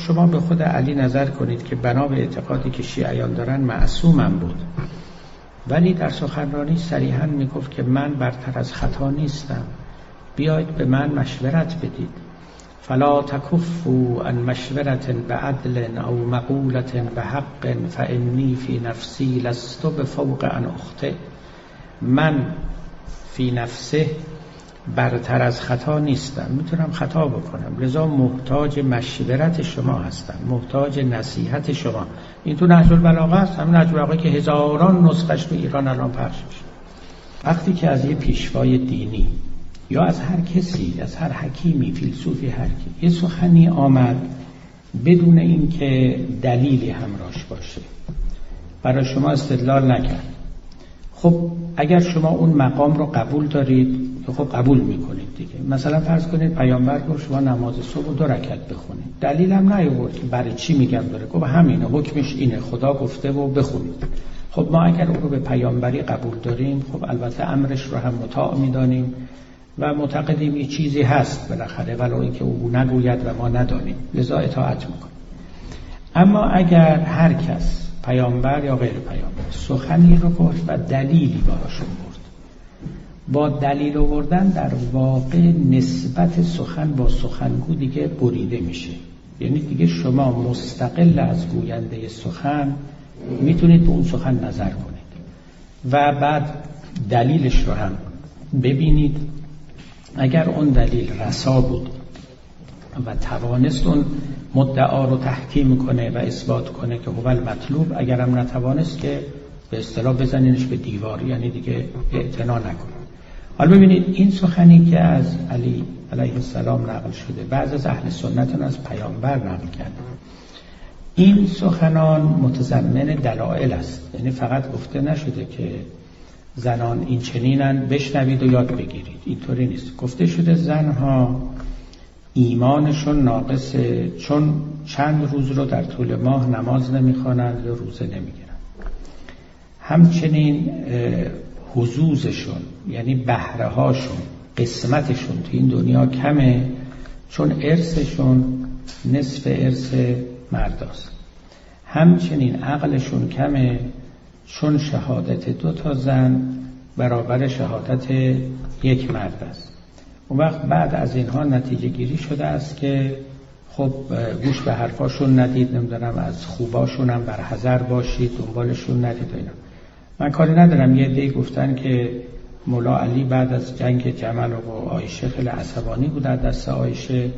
شما به خود علی نظر کنید که بنا به اعتقادی که شیعیان دارن معصومم بود، ولی در سخنرانی صریحاً میگفت که من برتر از خطا نیستم، بیایید به من مشورت بدید. فلا تکفوا عن مشورة بعدل او مقولة بحق فانی فی نفسی لست بفوق ان اخطئ. من فی نفسه برتر از خطا نیستم، میتونم خطا بکنم، لذا محتاج مشورت شما هستم، محتاج نصیحت شما. این تو نهج البلاغه است، همین نهج البلاغه که هزاران نسخش تو ایران الان پخش میشه. وقتی که از یه پیشوای دینی یا از هر کسی، از هر حکیمی، فیلسوفی، هر کی یه سخنی آمد بدون اینکه دلیلی همراهش باشه، برای شما استدلال نکرد، خب اگر شما اون مقام رو قبول دارید، خب قبول میکنید دیگه. مثلا فرض کنید پیامبر گفت شما نماز صبح 2 رکعت بخونید، دلیلم نیاورد که برای چی میگم داره، گفت همینه، حکمش اینه، خدا گفته و بخونید. خب ما اگر اون رو به پیامبری قبول داریم، خب البته امرش رو هم مطاع میدانیم و معتقدیم یه چیزی هست بالاخره، ولو اینکه او نگوید و ما ندانیم، لذا اطاعت میکنیم. اما اگر هر کس، پیامبر یا غیر پیامبر، سخنی رو گفت و دلیلی براشون برد، با دلیل آوردن در واقع نسبت سخن با سخنگو دیگه بریده میشه. یعنی دیگه شما مستقل از گوینده سخن میتونید به اون سخن نظر کنید و بعد دلیلش رو هم ببینید. اگر اون دلیل رسا بود و توانست اون مدعا رو تحکیم کنه و اثبات کنه که هو المطلوب، اگرم نتوانست که به اصطلاح بزنینش به دیوار، یعنی دیگه اعتنا نکنه. حالا ببینید این سخنی که از علی علیه السلام نقل شده، بعض از اهل سنت از پیامبر نقل کرده، این سخنان متضمن دلائل است. یعنی فقط گفته نشده که زنان این چنینن بشنوید و یاد بگیرید، اینطوری نیست. گفته شده زنها ایمانشون ناقصه چون چند روز رو در طول ماه نماز نمیخوانند یا روزه نمیگیرند. همچنین حظوظشون، یعنی بهره هاشون، قسمتشون تو این دنیا کمه چون ارثشون نصف ارث مرداست. همچنین عقلشون کمه چون شهادت 2 زن برابر شهادت 1 مرد است. اون وقت بعد از اینها نتیجه گیری شده است که خب گوش به حرفاشون ندید، نمیدونم از خوباشون هم برحذر باشید، دنبالشون ندید اینا. من کاری ندارم، یه عده‌ای گفتن که مولا علی بعد از جنگ جمل و عایشه خیلی عصبانی بود از دست عایشه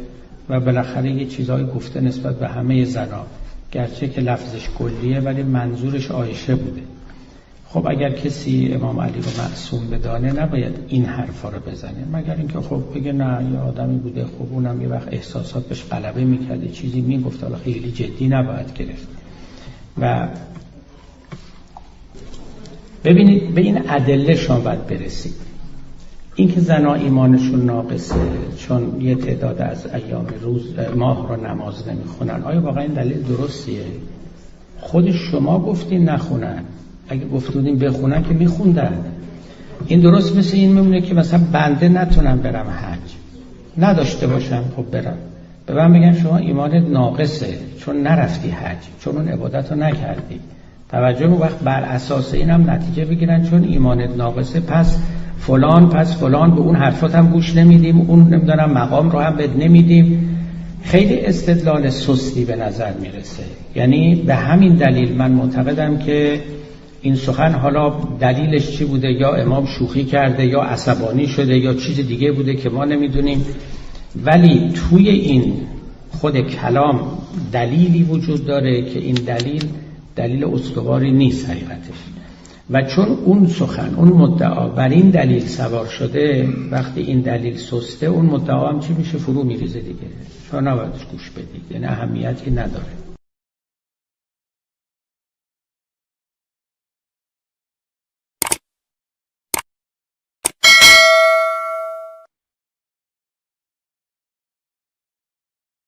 و بالاخره یه چیزایی گفته نسبت به همه زنا، گرچه که لفظش کلیه ولی منظورش عایشه بوده. خب اگر کسی امام علی رو معصوم بدانه نباید این حرفا رو بزنه، مگر اینکه خب بگه نه یه آدمی بوده، خب اونم یه وقت احساسات بهش غلبه میکرده، چیزی میگفت، حالا خیلی جدی نباید گرفت. و ببینید به این ادله شما باید برسید. این که زنا ایمانشون ناقصه چون یه تعداد از ایام ماه رو نماز نمیخونن، آیا واقعا این دلیل درستیه؟ خود شما گفتین نخونن، اگه گفتودین بخونن که میخوندن. این درست مثل این میمونه که مثلا بنده نتونم برم حج، نداشته باشم خب برم، به من بگن شما ایمانت ناقصه چون نرفتی حج، چون اون عبادت رو نکردی. توجه اون وقت بر اساس اینم نتیجه بگیرن چون ایمانت ناقصه پس فلان به اون حرفات هم گوش نمیدیم، اون نمیدونم مقام رو هم بد نمیدیم. خیلی استدلال سستی به نظر میرسه. یعنی به همین دلیل من معتقدم که این سخن حالا دلیلش چی بوده، یا امام شوخی کرده یا عصبانی شده یا چیز دیگه بوده که ما نمیدونیم، ولی توی این خود کلام دلیلی وجود داره که این دلیل استواری نیست حقیقتش. و چون اون سخن، اون مدعا بر این دلیل سوار شده، وقتی این دلیل سسته اون مدعا هم چی میشه؟ فرو میریزه دیگه، شما نباید گوش بدید، یعنی اهمیتی نداره.